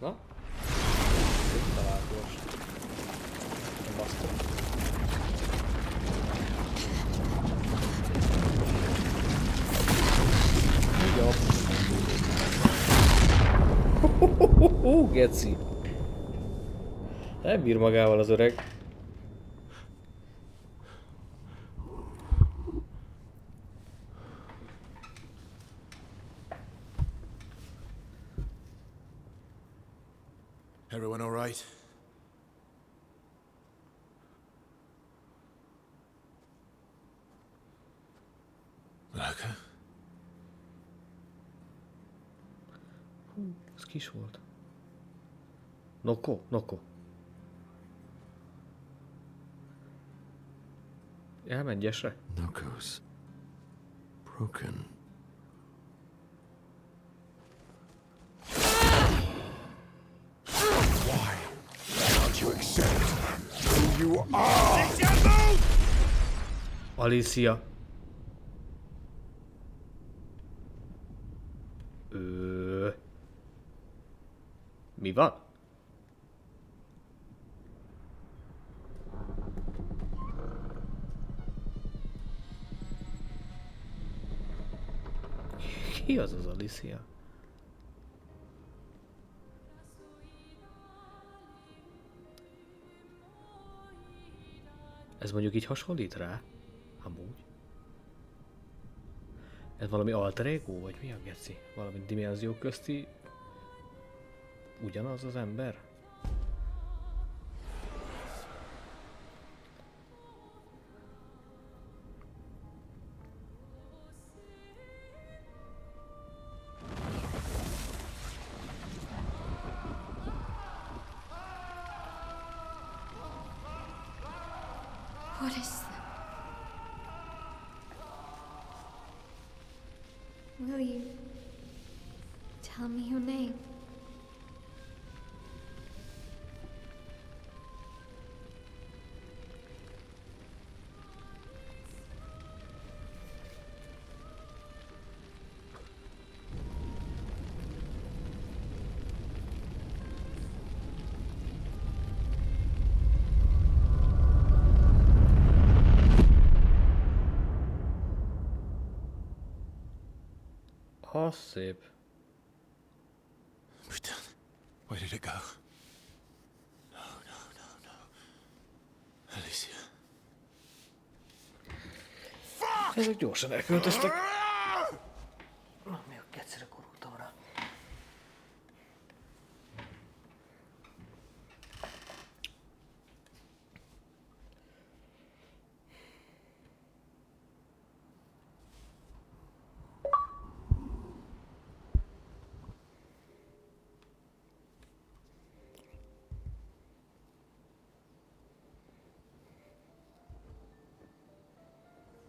Na? Talált most. Basztok. Jobb. Geci. Nem bír magával az öreg. Everyone all right? Laka? Ez kis volt. Noko? Noko. Elmenj esre. Noko's broken. Why don't you accept who you are? Alicia. Mi van? Ki az az Alicia? Ez mondjuk így hasonlít rá? Amúgy. Ez valami alter ego, vagy mi a geci? Valami dimenzió közti... Ugyanaz az ember? What is that? Will you tell me your name? Az szép. We're done. Where did it go? No, no, no, no. Alicia. Ezek gyorsan elköltöztek. Na, mi a kecire korultam rá.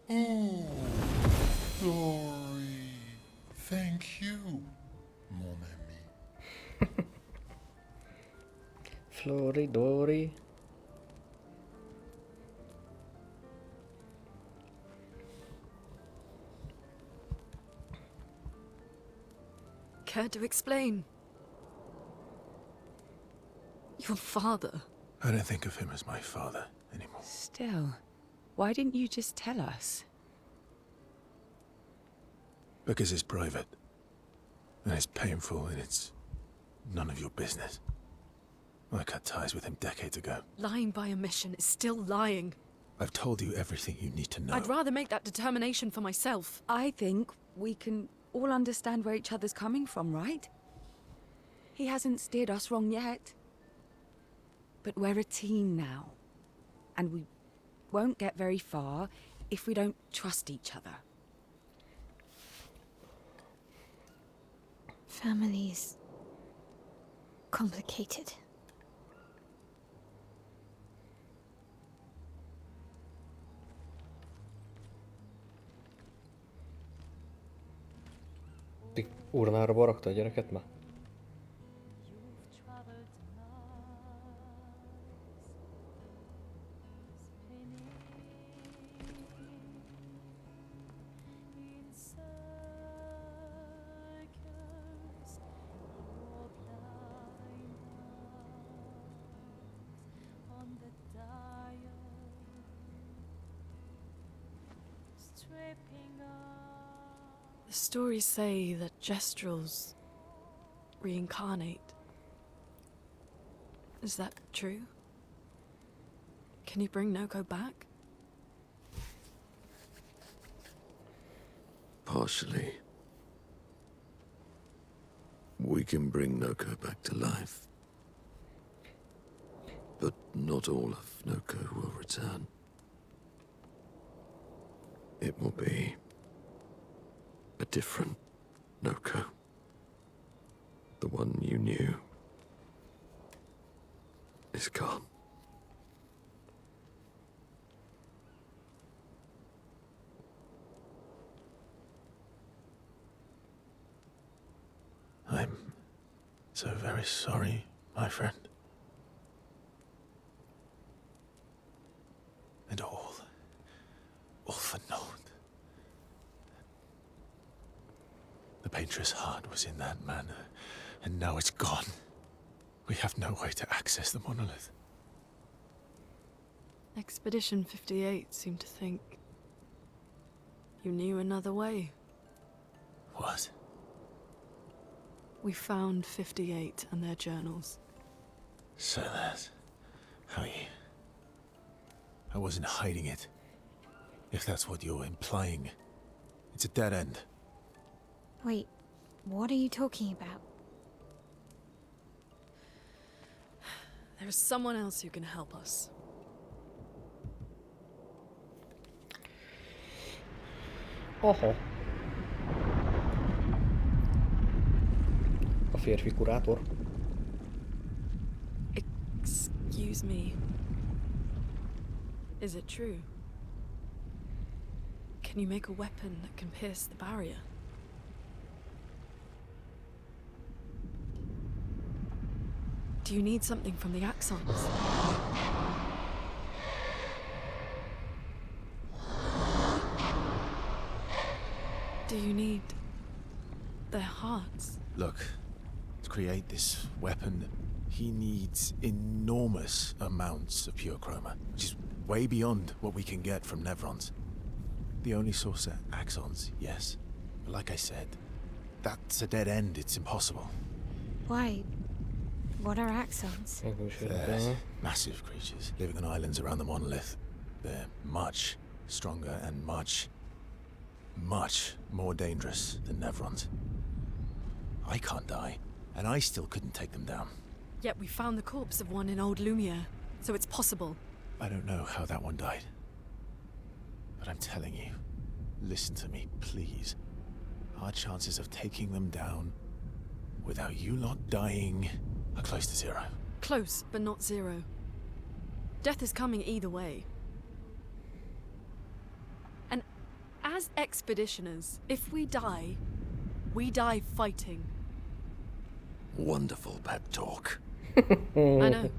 Oh, Glory. Thank you, mon ami. Floridori. Care to explain? Your father. I don't think of him as my father anymore. Still, why didn't you just tell us? Because it's private. And it's painful and it's none of your business. I cut ties with him decades ago. Lying by omission is still lying. I've told you everything you need to know. I'd rather make that determination for myself. I think we can all understand where each other's coming from, right? He hasn't steered us wrong yet. But we're a team now. And we won't get very far if we don't trust each other. Family's complicated. Urnára barakta a gyereket már? The stories say that Gestrels reincarnate. Is that true? Can you bring Noko back? Partially. We can bring Noko back to life. But not all of Noko will return. It will be a different Noko. The one you knew is gone. I'm so very sorry, my friend. And all for naught. The painter's heart was in that manor, and now it's gone. We have no way to access the monolith. Expedition 58 seemed to think you knew another way. What? We found 58 and their journals. So that's how you... I wasn't hiding it. If that's what you're implying, it's a dead end. Wait, what are you talking about? There is someone else who can help us. Oho. A férfi kurátor. Excuse me. Is it true? Can you make a weapon that can pierce the barrier? Do you need something from the Axons? Do you need their hearts? Look, to create this weapon, he needs enormous amounts of pure chroma, which is way beyond what we can get from Nevrons. The only source are Axons, yes. But like I said, that's a dead end. It's impossible. Why? What are axons? They're massive creatures living on islands around the monolith. They're much stronger and much more dangerous than Nevrons. I can't die, and I still couldn't take them down. Yet we found the corpse of one in Old Lumiere, so it's possible. I don't know how that one died. But I'm telling you, listen to me, please. Our chances of taking them down without you lot dying are close to zero. Close, but not zero. Death is coming either way. And as expeditioners, if we die fighting. Wonderful pep talk. I know.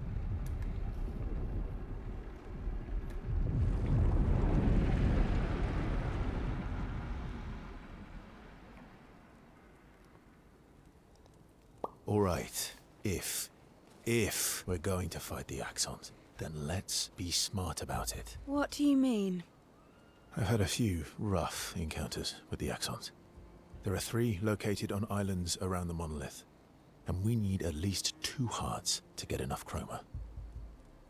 All right, if we're going to fight the Axons, then let's be smart about it. What do you mean? I've had a few rough encounters with the Axons. There are 3 located on islands around the monolith, and we need at least 2 hearts to get enough chroma.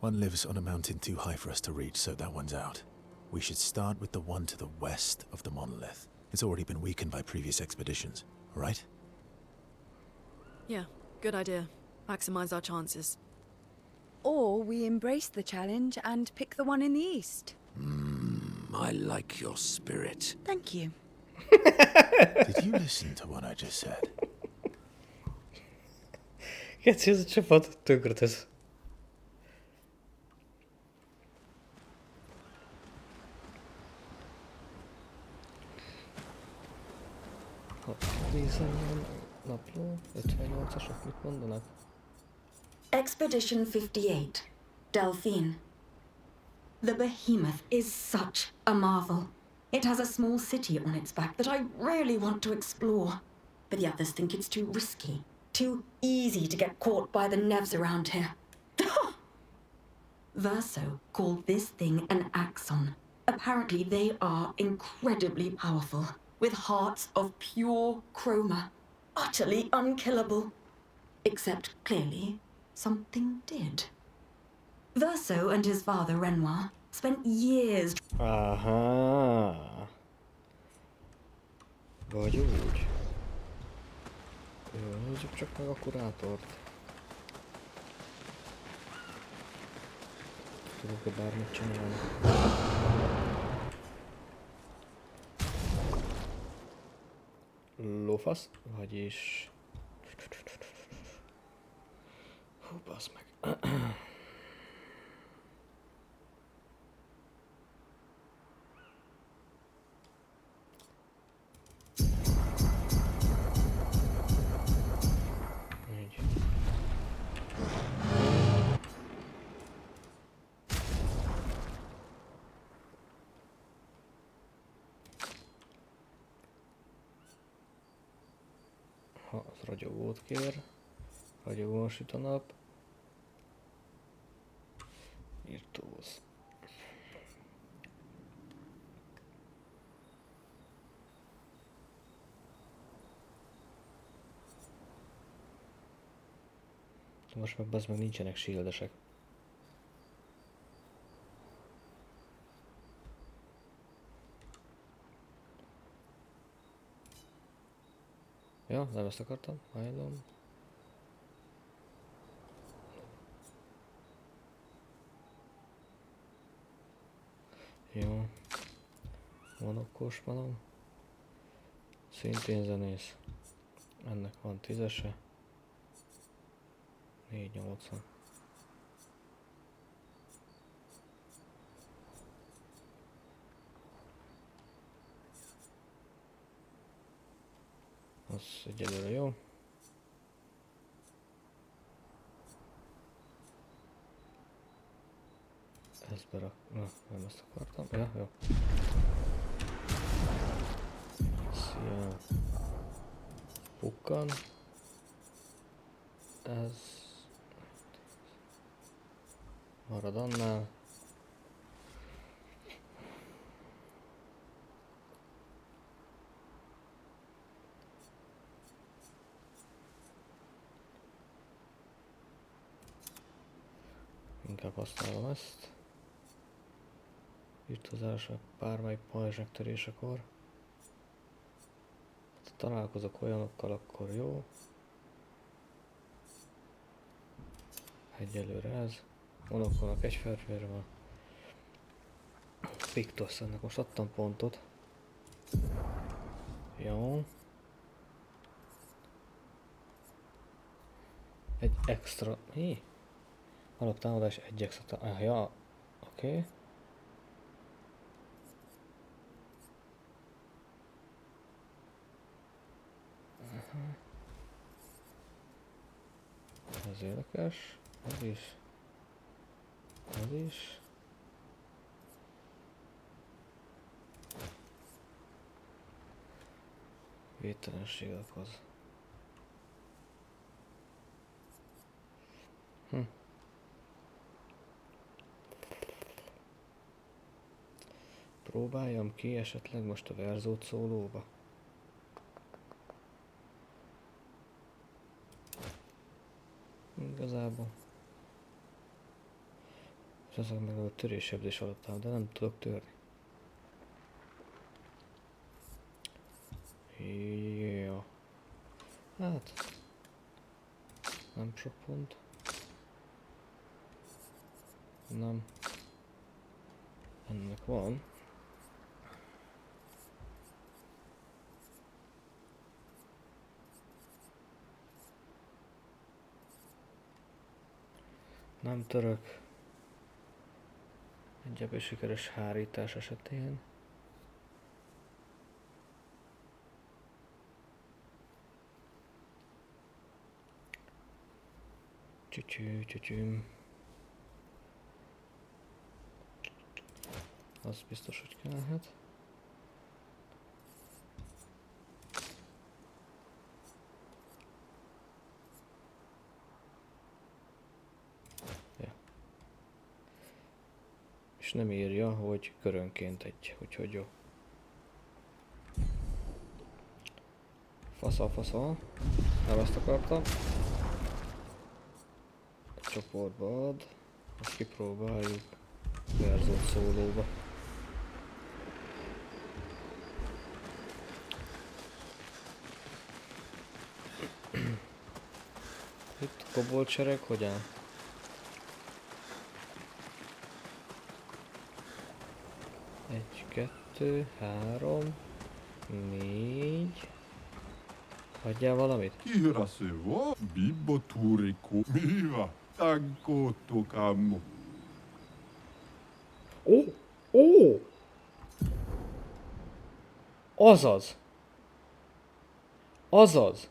One lives on a mountain too high for us to reach, so that one's out. We should start with the one to the west of the monolith. It's already been weakened by previous expeditions, all right? Yeah, good idea. Maximize our chances. Or we embrace the challenge and pick the one in the east. I like your spirit. Thank you. Did you listen to what I just said? Geci, ez a csapat tök grotesz. Ha nézem a napló, 58-asok mit mondanak? Expedition 58, Delphine. The behemoth is such a marvel. It has a small city on its back that I really want to explore. But the others think it's too risky, too easy to get caught by the Nevs around here. Verso called this thing an axon. Apparently, they are incredibly powerful, with hearts of pure chroma, utterly unkillable. Except, clearly, something did. Verso and his father, Renoier, spent years. Aha. Vagy úgy. Jó, nézzük csak meg a kurátort. Tudok-e bármit csinálni? Lófasz? Vagyis... Hú, bassz meg. Így. Ha az ragyogót kér, ragyogón süt a nap. Irtóz. Most meg bazd meg nincsenek shieldesek. Ja, nem ezt akartam, hajlom. Jó. Monokkos malom. Szintén zenész. Ennek van 10-ese. 480. Az egyelőre jó. Ezt berak... Na, nem ezt akartam. Ja, jó. Szia. Pukkan. Ez... marad annál. Inkább használom ezt. Írtozások, bármelyik pajzsnak törésekor. Ha találkozok olyanokkal, akkor jó. Egyelőre ez. Monokkolnak egy felférve van. Pictos, ennek most adtam pontot. Jó. Egy extra... Mi? Alaptámadás, egy extra... ja, oké. Ez érdekes. Ez is. Ez is. Védtelenség okoz. Próbáljam ki esetleg most a Verzót szólóba. Igazából. És azok meg a törésebdés alatt áll, de nem tudok törni. Jó. Hát. Nem sok pont. Nem. Ennek van. Nem török. Egy ebből sikeres hárítás esetén. Csücsüm. Az biztos, hogy kellhet. És nem írja, hogy körönként egy, úgyhogy jó. Fasza. Nem ezt akartam. Egy csoportba ad. Azt kipróbáljuk. Verso szólóba. Itt a koboldsereg, hogyan? Egy, kettő, három, négy. Hagyjál valamit? Kira se wa bibbo turiko miva tanko tokamu. Ó! Ó! Azaz! Azaz!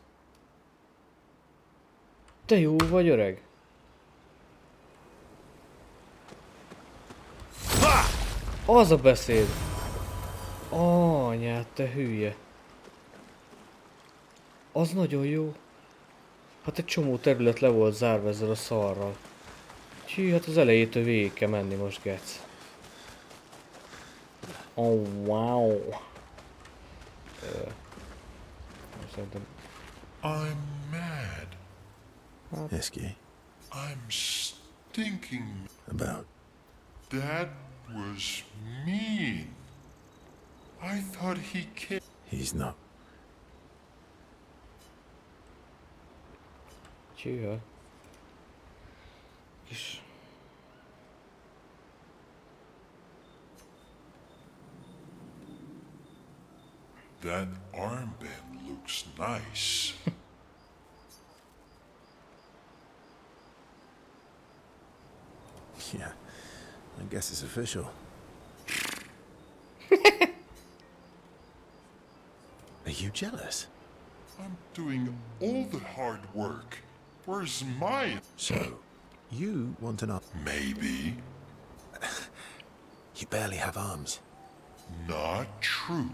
Te jó vagy, öreg! Az a beszéd! Anyád, te hülye! Az nagyon jó. Hát egy csomó terület le volt zárva ezzel a szarral. Hű, hát az elejétől végig kell menni most, gec. Oh, wow. Szerintem... I'm mad. Esky, I'm stinking. about That was mean. I thought he cared. he's not. Csíha. Kis... That armband looks nice. Yeah, I guess it's official. Are you jealous? I'm doing all the hard work. Where's my... So, you want an arm? Maybe. You barely have arms. Not true.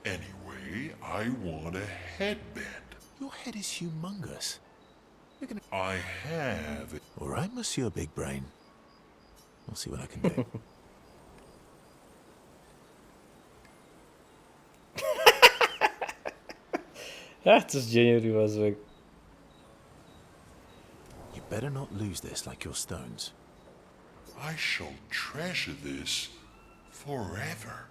Anyway, I want a headband. Your head is humongous. I have it. All right, Monsieur Big Brain. I'll see what I can do. Hát ez gyönyörű, az meg. You better not lose this like your stones. I shall treasure this forever.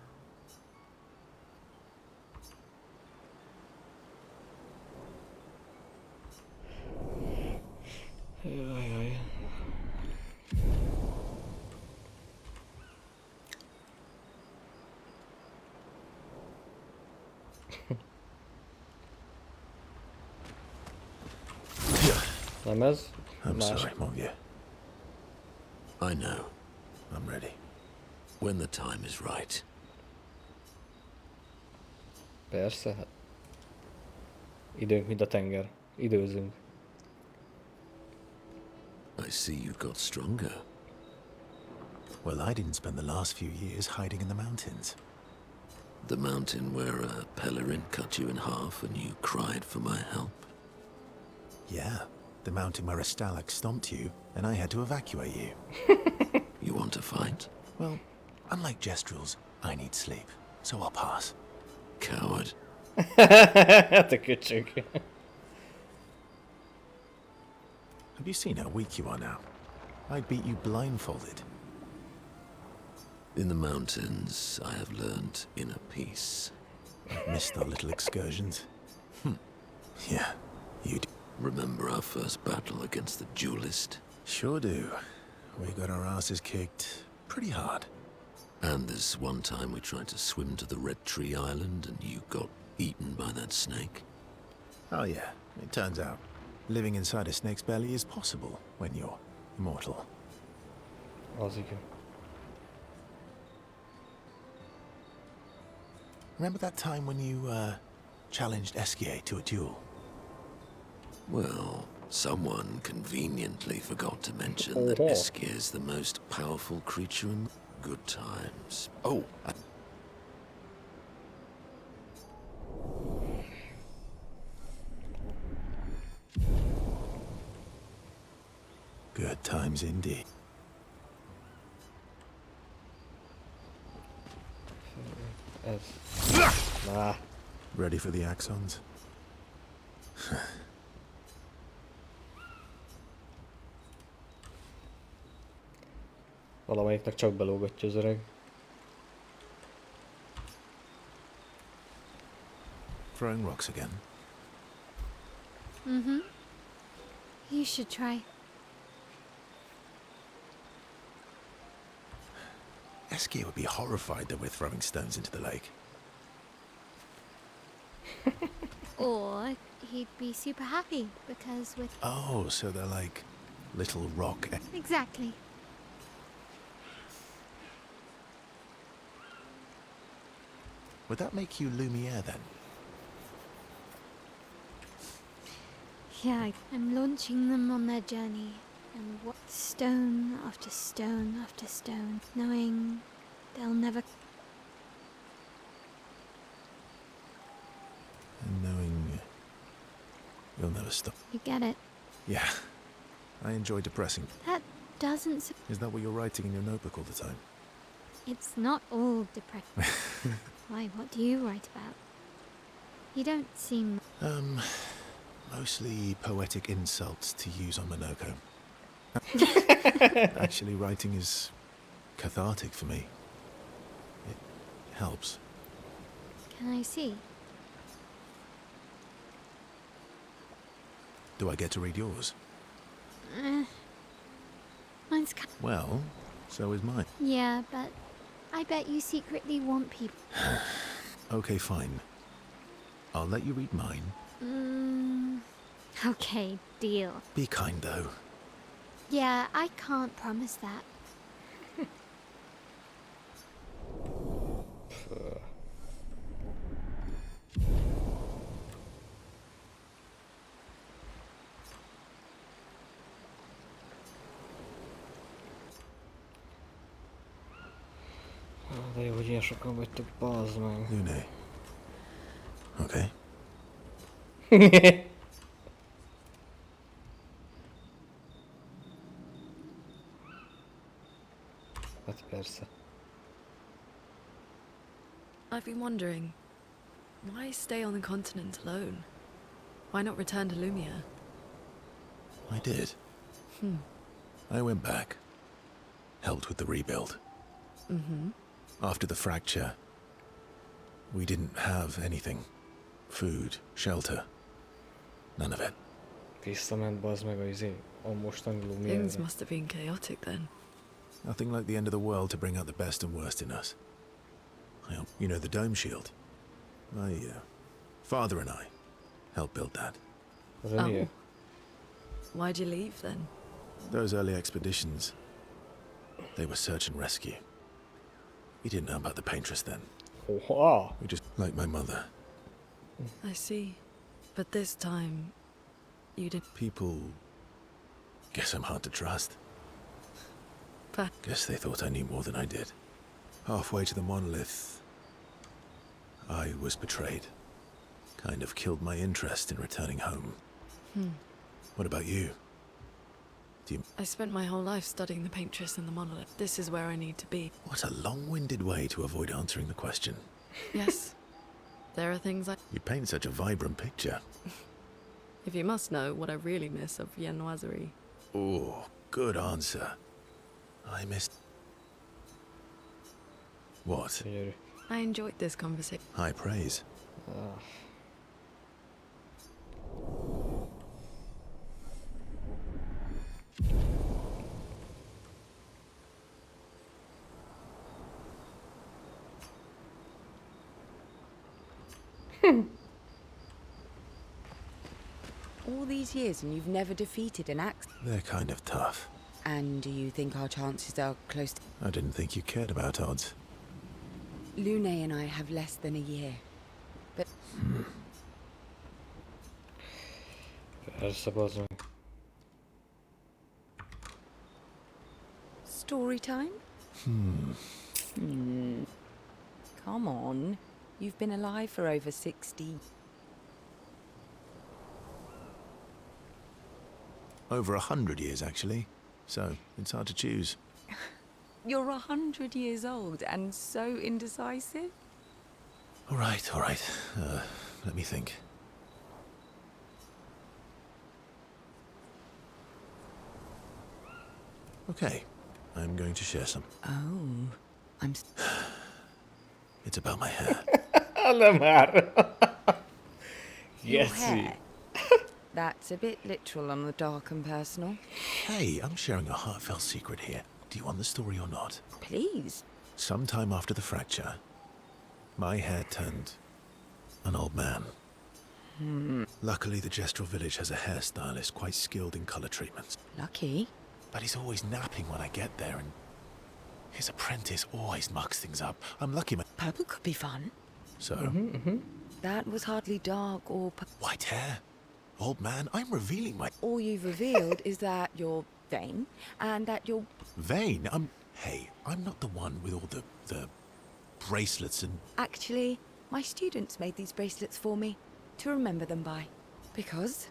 Jaj. Nem ez? I'm Más. sorry, mon vieux. I know. I'm ready. When the time is right. Persze, hát. Időnk, mint a tenger. Időzünk. I see you got stronger. Well, I didn't spend the last few years hiding in the mountains. The mountain where a Pellerin cut you in half and you cried for my help. Yeah, the mountain where a Stalag stomped you, and I had to evacuate you. You want to fight? Well, unlike Jestrels, I need sleep, so I'll pass. Coward. Te köcsög. Have you seen how weak you are now? I'd beat you blindfolded. In the mountains, I have learned inner peace. Missed our little excursions. Yeah, you do. Remember our first battle against the duelist? Sure do. We got our asses kicked pretty hard. And this one time we tried to swim to the Red Tree Island and you got eaten by that snake? Oh yeah, it turns out living inside a snake's belly is possible when you're immortal. Az igen. Remember that time when you, challenged Esquier to a duel? Well, someone conveniently forgot to mention that Esquier is the most powerful creature in good times. Oh, Good times indeed. Ez. Na. Ready for the axons? Valamelyiknek csak belógatja az öreg. Throwing rocks again. Mm-hmm. You should try. Eskia would be horrified that we're throwing stones into the lake. Or he'd be super happy because with... Oh, so they're like little rock. Exactly. Would that make you Lumiere then? Yeah, I'm launching them on their journey. And what stone after stone after stone, knowing they'll never... And knowing you'll never stop. You get it. Yeah, I enjoy depressing. That doesn't... Is that what you're writing in your notebook all the time? It's not all depressing. Why, what do you write about? You don't seem... Mostly poetic insults to use on Monoko. Actually, writing is cathartic for me. It helps. Can I see? Do I get to read yours? Mine's... Well, so is mine. Yeah, but I bet you secretly want people... Okay, fine. I'll let you read mine. Okay, deal. Be kind, though. Yeah, I can't promise that. De jó, hogy ilyen sokan vagytok, bazd meg. Lune. Okay. Hát persze. I've been wondering, why stay on the continent alone? Why not return to Lumia? I did. I went back. Helped with the rebuild. Mm-hmm. After the fracture, we didn't have anything. Food, shelter. None of it. Visszament, bazd meg, a mostani Things Lumierre. must have been chaotic then. Nothing like the end of the world to bring out the best and worst in us. You know the dome shield? Father and I helped build that. Renoier. Why'd you leave then? Those early expeditions, they were search and rescue. We didn't know about the paintress then. Oha! We just, like my mother. I see. But this time, you did... People guess I'm hard to trust. But Guess they thought I knew more than I did. Halfway to the monolith, I was betrayed. Kind of killed my interest in returning home. What about you? I spent my whole life studying the paintress and the monolith. This is where I need to be. What a long-winded way to avoid answering the question. Yes. There are things You paint such a vibrant picture. If you must know what I really miss of Renoiserie. Oh, good answer. I missed... What? Gyönyörű. I enjoyed this conversation. High praise. Ah. All these years and you've never defeated an axe. They're kind of tough. And do you think our chances are close to... I didn't think you cared about odds. Lune and I have less than a year. But Persze, bazd meg. story time? Come on. You've been alive for over 60. Over 100 years, actually. So, it's hard to choose. You're 100 years old and so indecisive? All right, all right. Let me think. Okay, I'm going to share some. Oh, It's about my hair. Nem már. Your Geci. hair. That's a bit literal on the dark and personal. Hey, I'm sharing a heartfelt secret here. Do you want the story or not? Please. Sometime after the fracture, my hair turned an old man. Luckily, the Gestrel village has a hairstylist quite skilled in color treatments. Lucky. But he's always napping when I get there, and his apprentice always mucks things up. I'm lucky my... Purple could be fun. So, That was hardly dark or... white hair? Old man, I'm revealing my... All you've revealed is that you're vain and that you're... Vain? Hey, I'm not the one with all the bracelets and... Actually, my students made these bracelets for me to remember them by. Because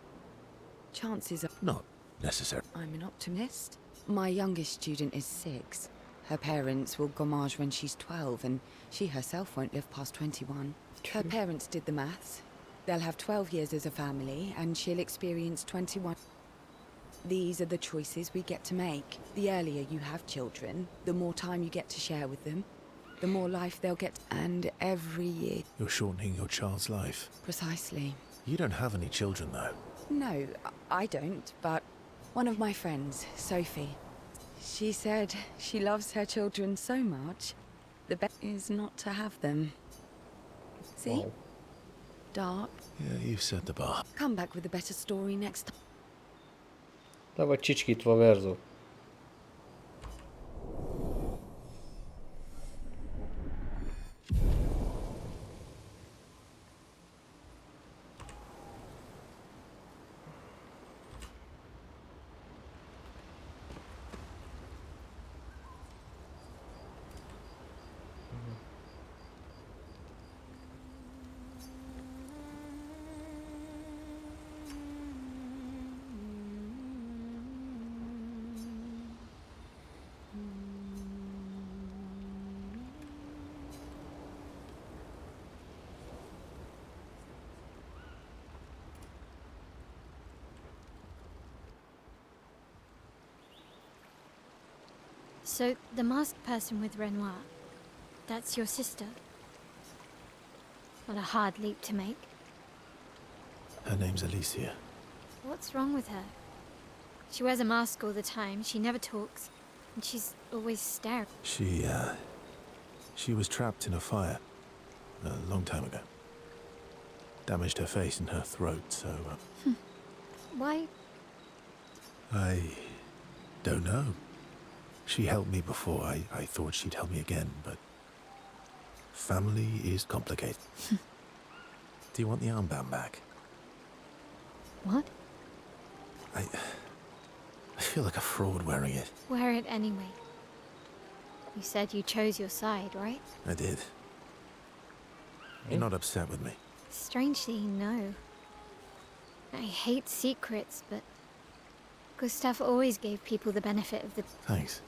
chances are... Not necessary. I'm an optimist. My youngest student is 6. Her parents will gommage when she's 12, and she herself won't live past 21. Her parents did the maths. They'll have 12 years as a family, and she'll experience 21. These are the choices we get to make. The earlier you have children, the more time you get to share with them, the more life they'll get. And every year... You're shortening your child's life. Precisely. You don't have any children, though. No, I don't, but one of my friends, Sophie, she said she loves her children so much, the best is not to have them. See? Wow. Dark. Yeah, you've set the bar. Come back with a better story next time. Le vagy csicskítva, Verso. So, the masked person with Renoier, that's your sister? What a hard leap to make. Her name's Alicia. What's wrong with her? She wears a mask all the time, she never talks, and she's always staring. She was trapped in a fire a long time ago. Damaged her face and her throat, so... Why? I don't know. She helped me before. I thought she'd help me again, but... Family is complicated. Do you want the armband back? What? I feel like a fraud wearing it. Wear it anyway. You said you chose your side, right? I did. You're not upset with me. Strangely, no. I hate secrets, but Gustav always gave people the benefit of the... Thanks.